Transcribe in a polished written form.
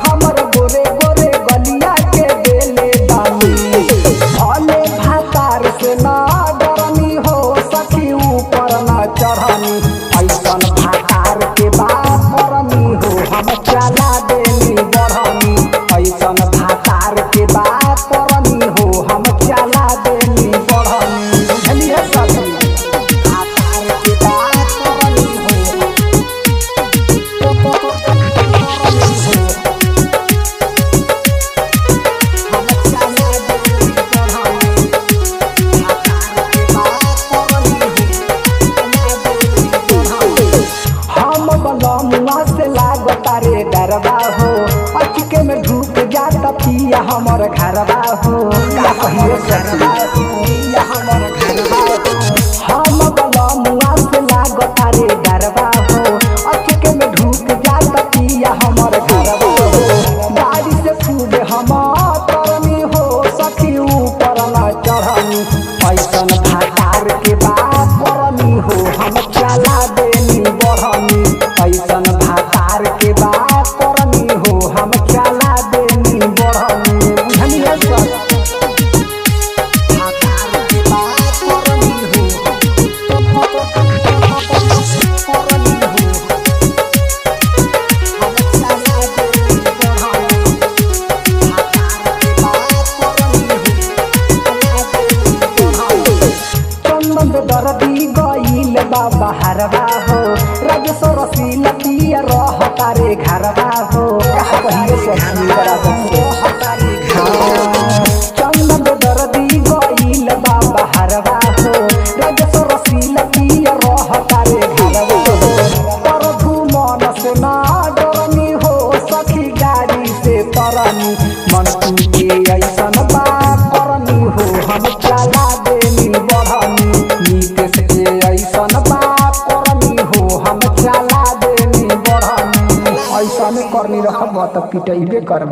हमर गोरे गोरे गलिया के देले बानी भले भातार से ना डरनी हो सखी ऊपर ना चढ़नी ऐसन भातार के बात करनी हो हम चला देनी बढ़नी ऐसन भातार के बात करनी हो हम चला देनी बढ़नी बुझलिए सखी भातार के बात करनी हो तारे डरबा हो अचके में ढूक जाता पिया हमर घरबा हो का कहिए सरबा पिया हमर घरबा हो हम बलमुआ से लाग तारे डरबा हो अचके में ढूक जाता पिया हमर घरबा हो गाड़ी से खूब हम तरनी हो सखी ऊपर न चढ़नी ऐसन भातार के बात करनी हो हम चला देनी बढ़नी ऐसन भातार के बात करनी हो हम चला देनी बढ़नी बुझलिए सर भातार के बात करनी हो हम चला देनी बढ़नी भातार के बात करनी हो चंदन दर्दी गईल बाबा हरबा हो राजेश्वर रसीला पिया रह तारे घरबा हो कहिए सखी चंदन दर्दी गईल बाबा हरबा हो राजेश्वर रसीला पिया रह तारे घरबा हो प्रभु मन से ना डरनी हो सखी गाड़ी से तरनी मन के ऐसन बात करनी हो हम चला देनी बढ़नी नीतीश के ऐसन बात करनी हो हम चला देनी बढ़नी ऐसा में करनी रखब त पिटैबे कर।